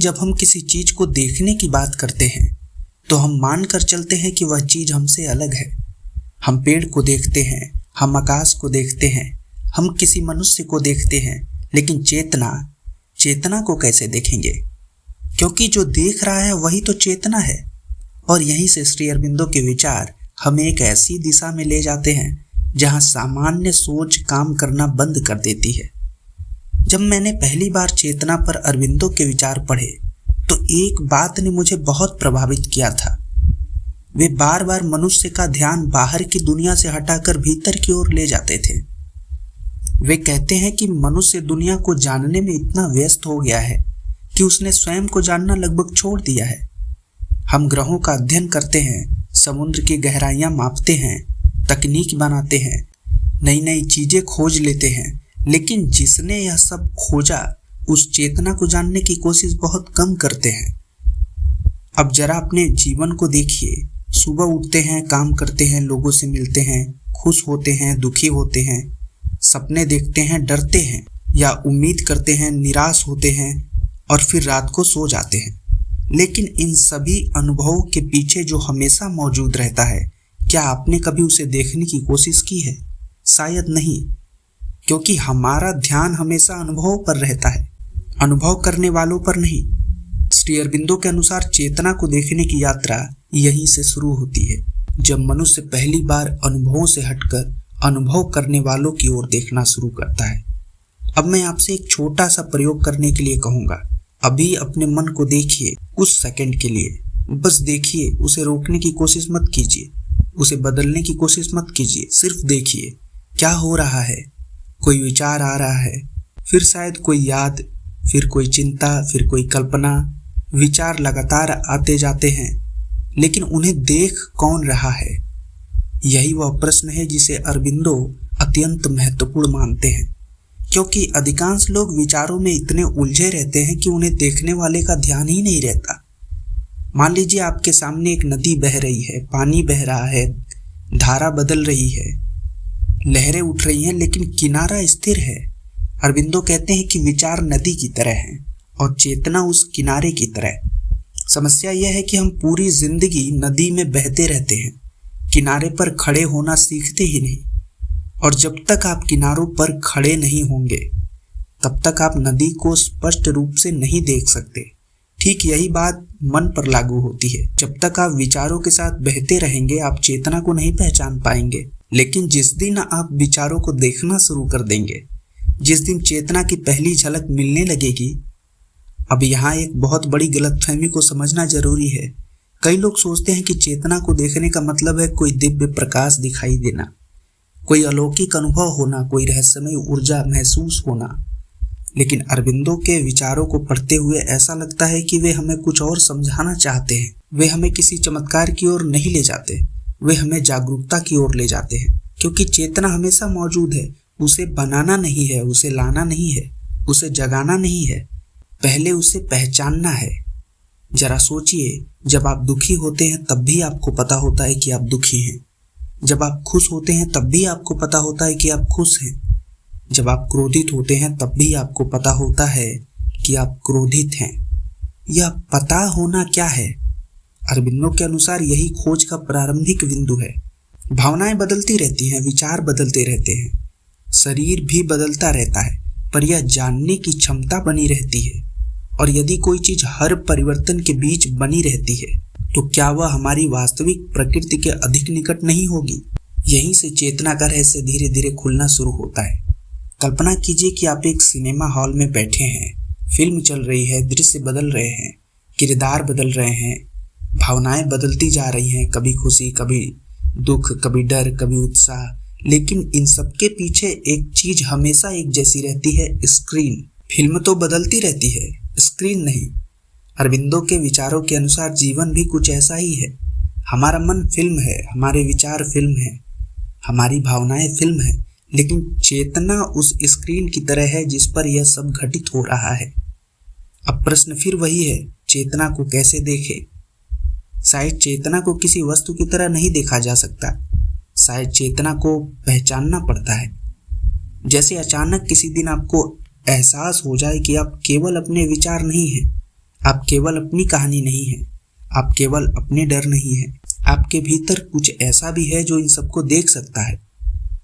जब हम किसी चीज को देखने की बात करते हैं तो हम मानकर चलते हैं कि वह चीज हमसे अलग है। हम पेड़ को देखते हैं, हम आकाश को देखते हैं, हम किसी मनुष्य को देखते हैं, लेकिन चेतना को कैसे देखेंगे? क्योंकि जो देख रहा है वही तो चेतना है। और यहीं से श्री अरबिंदो के विचार हमें एक ऐसी दिशा में ले जाते हैं जहां सामान्य सोच काम करना बंद कर देती है। जब मैंने पहली बार चेतना पर अरबिंदो के विचार पढ़े तो एक बात ने मुझे बहुत प्रभावित किया था। वे बार बार मनुष्य का ध्यान बाहर की दुनिया से हटाकर भीतर की ओर ले जाते थे। वे कहते हैं कि मनुष्य दुनिया को जानने में इतना व्यस्त हो गया है कि उसने स्वयं को जानना लगभग छोड़ दिया है। हम ग्रहों का अध्ययन करते हैं, समुद्र की गहराइयां मापते हैं, तकनीक बनाते हैं, नई नई चीजें खोज लेते हैं, लेकिन जिसने यह सब खोजा उस चेतना को जानने की कोशिश बहुत कम करते हैं। अब जरा अपने जीवन को देखिए। सुबह उठते हैं, काम करते हैं, लोगों से मिलते हैं, खुश होते हैं, दुखी होते हैं, सपने देखते हैं, डरते हैं या उम्मीद करते हैं, निराश होते हैं और फिर रात को सो जाते हैं। लेकिन इन सभी अनुभवों के पीछे जो हमेशा मौजूद रहता है, क्या आपने कभी उसे देखने की कोशिश की है? शायद नहीं, क्योंकि हमारा ध्यान हमेशा अनुभवों पर रहता है, अनुभव करने वालों पर नहीं। श्री अरबिंदो के अनुसार चेतना को देखने की यात्रा यहीं से शुरू होती है, जब मनुष्य पहली बार अनुभवों से हटकर अनुभव करने वालों की ओर देखना शुरू करता है। अब मैं आपसे एक छोटा सा प्रयोग करने के लिए कहूंगा। अभी अपने मन को देखिए कुछ सेकंड के लिए, बस देखिए। उसे रोकने की कोशिश मत कीजिए, उसे बदलने की कोशिश मत कीजिए, सिर्फ देखिए क्या हो रहा है। कोई विचार आ रहा है, फिर शायद कोई याद, फिर कोई चिंता, फिर कोई कल्पना। विचार लगातार आते जाते हैं, लेकिन उन्हें देख कौन रहा है? यही वह प्रश्न है जिसे अरबिंदो अत्यंत महत्वपूर्ण मानते हैं, क्योंकि अधिकांश लोग विचारों में इतने उलझे रहते हैं कि उन्हें देखने वाले का ध्यान ही नहीं रहता। मान लीजिए आपके सामने एक नदी बह रही है, पानी बह रहा है, धारा बदल रही है, लहरें उठ रही हैं, लेकिन किनारा स्थिर है। अरबिंदो कहते हैं कि विचार नदी की तरह है और चेतना उस किनारे की तरह। समस्या यह है कि हम पूरी जिंदगी नदी में बहते रहते हैं, किनारे पर खड़े होना सीखते ही नहीं। और जब तक आप किनारों पर खड़े नहीं होंगे तब तक आप नदी को स्पष्ट रूप से नहीं देख सकते। ठीक यही बात मन पर लागू होती है। जब तक आप विचारों के साथ बहते रहेंगे आप चेतना को नहीं पहचान पाएंगे, लेकिन जिस दिन आप विचारों को देखना शुरू कर देंगे, जिस दिन चेतना की पहली झलक मिलने लगेगी। अब यहाँ एक बहुत बड़ी गलतफहमी को समझना जरूरी है। कई लोग सोचते हैं कि चेतना को देखने का मतलब है कोई दिव्य प्रकाश दिखाई देना, कोई अलौकिक अनुभव होना, कोई रहस्यमय ऊर्जा महसूस होना। लेकिन अरबिंदो के विचारों को पढ़ते हुए ऐसा लगता है कि वे हमें कुछ और समझाना चाहते हैं। वे हमें किसी चमत्कार की ओर नहीं ले जाते, वे हमें जागरूकता की ओर ले जाते हैं। क्योंकि चेतना हमेशा मौजूद है, उसे बनाना नहीं है, उसे लाना नहीं है, उसे जगाना नहीं है, पहले उसे पहचानना है। जरा सोचिए, जब आप दुखी होते हैं तब भी आपको पता होता है कि आप दुखी हैं। जब आप खुश होते हैं तब भी आपको पता होता है कि आप खुश हैं। जब आप क्रोधित होते हैं तब भी आपको पता होता है कि आप क्रोधित हैं। यह पता होना क्या है? अरबिंदो के अनुसार यही खोज का प्रारंभिक बिंदु है। भावनाएं बदलती रहती हैं, विचार बदलते रहते हैं, शरीर भी बदलता रहता है, पर यह जानने की क्षमता बनी रहती है। और यदि कोई चीज हर परिवर्तन के बीच बनी रहती है तो क्या वह हमारी वास्तविक प्रकृति के अधिक निकट नहीं होगी? यहीं से चेतना का रहस्य धीरे धीरे खुलना शुरू होता है। कल्पना कीजिए कि आप एक सिनेमा हॉल में बैठे हैं, फिल्म चल रही है, दृश्य बदल रहे हैं, किरदार बदल रहे हैं, भावनाएं बदलती जा रही हैं, कभी खुशी, कभी दुख, कभी डर, कभी उत्साह। लेकिन इन सब के पीछे एक चीज हमेशा एक जैसी रहती है, स्क्रीन। फिल्म तो बदलती रहती है, स्क्रीन नहीं। अरबिंदो के विचारों के अनुसार जीवन भी कुछ ऐसा ही है। हमारा मन फिल्म है, हमारे विचार फिल्म है, हमारी भावनाएं फिल्म है, लेकिन चेतना उस स्क्रीन की तरह है जिस पर यह सब घटित हो रहा है। अब प्रश्न फिर वही है, चेतना को कैसे देखें? शायद चेतना को किसी वस्तु की तरह नहीं देखा जा सकता, शायद चेतना को पहचानना पड़ता है। जैसे अचानक किसी दिन आपको एहसास हो जाए कि आप केवल अपने विचार नहीं हैं, आप केवल अपनी कहानी नहीं है, आप केवल अपने डर नहीं है, आपके भीतर कुछ ऐसा भी है जो इन सबको देख सकता है।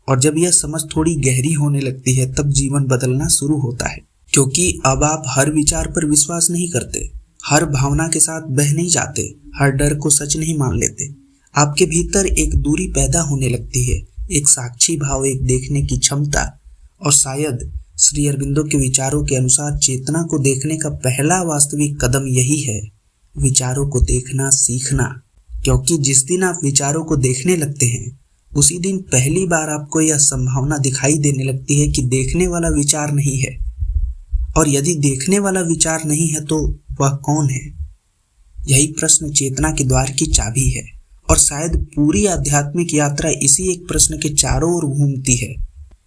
और जब यह समझ थोड़ी गहरी होने लगती है तब जीवन बदलना शुरू होता है, क्योंकि अब आप हर विचार पर विश्वास नहीं करते, हर भावना के साथ बह नहीं जाते, हर डर को सच नहीं मान लेते। आपके भीतर एक दूरी पैदा होने लगती है, एक साक्षी भाव, एक देखने की क्षमता। और शायद श्री अरविंदो के विचारों के अनुसार चेतना को देखने का पहला वास्तविक कदम यही है, विचारों को देखना सीखना। क्योंकि जिस दिन आप विचारों को देखने लगते हैं उसी दिन पहली बार आपको यह संभावना दिखाई देने लगती है कि देखने वाला विचार नहीं है। और यदि देखने वाला विचार नहीं है तो वह कौन है? यही प्रश्न चेतना के द्वार की चाबी है। और शायद पूरी आध्यात्मिक यात्रा इसी एक प्रश्न के चारों ओर घूमती है,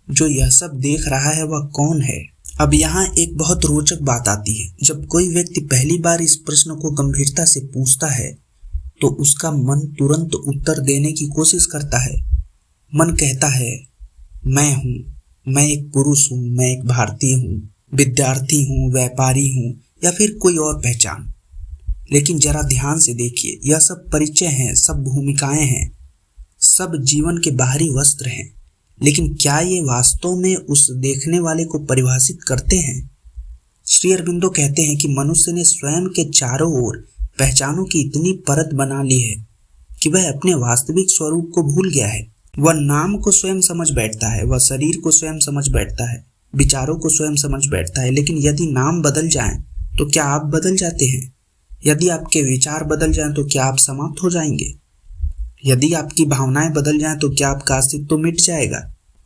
जो यह सब देख रहा है वह कौन है? अब यहाँ एक बहुत रोचक बात आती है। जब कोई व्यक्ति पहली बार इस प्रश्न को गंभीरता से पूछता है तो उसका मन तुरंत उत्तर देने की कोशिश करता है। मन कहता है, मैं हूँ, मैं एक पुरुष हूँ, मैं एक भारतीय हूँ, विद्यार्थी हूँ, व्यापारी हूँ, या फिर कोई और पहचान। लेकिन जरा ध्यान से देखिए, यह सब परिचय हैं, सब भूमिकाएं हैं, सब जीवन के बाहरी वस्त्र हैं। लेकिन क्या ये वास्तव में उस देखने वाले को परिभाषित करते हैं? श्री अरविंदो कहते हैं कि मनुष्य ने स्वयं के चारों ओर पहचानों की इतनी परत बना ली है कि वह अपने वास्तविक स्वरूप को भूल गया है। वह नाम को स्वयं समझ बैठता है, वह शरीर को स्वयं समझ बैठता है, विचारों को स्वयं समझ बैठता है। लेकिन यदि नाम बदल जाएं तो क्या आप बदल जाते हैं? यदि आपके विचार बदल जाएं तो क्या आप समाप्त हो जाएंगे? यदि आपकी भावनाएं बदल जाएं तो क्या आपका अस्तित्व तो मिट जाएगा?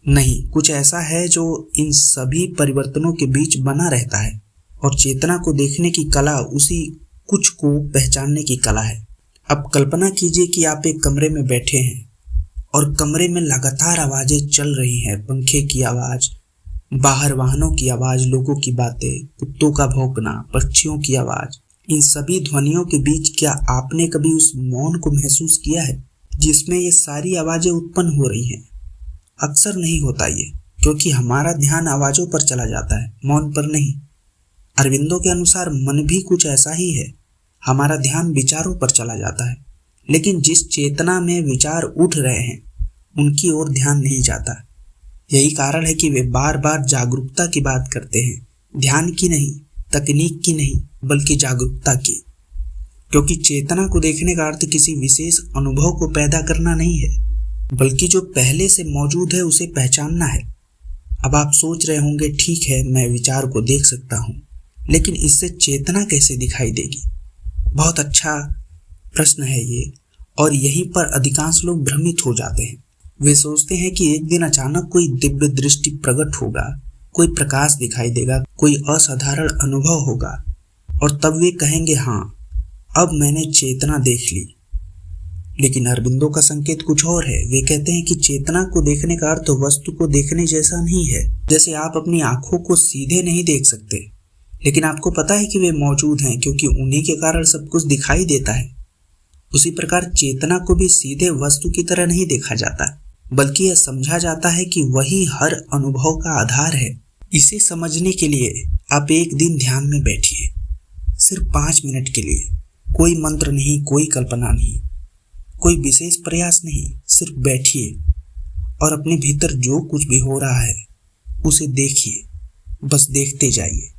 नहीं, कुछ ऐसा है जो इन सभी परिवर्तनों के बीच बना रहता है। और चेतना को देखने की कला उसी कुछ को पहचानने की कला है। अब कल्पना कीजिए कि आप एक कमरे में बैठे हैं और कमरे में लगातार आवाजें चल रही हैं, पंखे की आवाज, बाहर वाहनों की आवाज, लोगों की बातें, कुत्तों का भौंकना, पक्षियों की आवाज। इन सभी ध्वनियों के बीच क्या आपने कभी उस मौन को महसूस किया है जिसमें ये सारी आवाजें उत्पन्न हो रही हैं? अक्सर नहीं होता ये, क्योंकि हमारा ध्यान आवाजों पर चला जाता है, मौन पर नहीं। अरविंदो के अनुसार मन भी कुछ ऐसा ही है, हमारा ध्यान विचारों पर चला जाता है, लेकिन जिस चेतना में विचार उठ रहे हैं उनकी ओर ध्यान नहीं जाता। यही कारण है कि वे बार बार जागरूकता की बात करते हैं, ध्यान की नहीं, तकनीक की नहीं, बल्कि जागरूकता की। क्योंकि चेतना को देखने का अर्थ किसी विशेष अनुभव को पैदा करना नहीं है, बल्कि जो पहले से मौजूद है उसे पहचानना है। अब आप सोच रहे होंगे, ठीक है, मैं विचार को देख सकता हूँ, लेकिन इससे चेतना कैसे दिखाई देगी? बहुत अच्छा प्रश्न है ये, और यहीं पर अधिकांश लोग भ्रमित हो जाते हैं। वे सोचते हैं कि एक दिन अचानक कोई दिव्य दृष्टि प्रकट होगा, कोई प्रकाश दिखाई देगा, कोई असाधारण अनुभव होगा, और तब वे कहेंगे, हाँ, अब मैंने चेतना देख ली। लेकिन अरविंदो का संकेत कुछ और है। वे कहते हैं कि चेतना को देखने का अर्थ वस्तु को देखने जैसा नहीं है। जैसे आप अपनी आंखों को सीधे नहीं देख सकते, लेकिन आपको पता है कि वे मौजूद हैं क्योंकि उन्हीं के कारण सब कुछ दिखाई देता है। उसी प्रकार चेतना को भी सीधे वस्तु की तरह नहीं देखा जाता, बल्कि यह समझा जाता है कि वही हर अनुभव का आधार है। इसे समझने के लिए आप एक दिन ध्यान में बैठिए, सिर्फ 5 मिनट के लिए। कोई मंत्र नहीं, कोई कल्पना नहीं, कोई विशेष प्रयास नहीं, सिर्फ बैठिए और अपने भीतर जो कुछ भी हो रहा है उसे देखिए, बस देखते जाइए।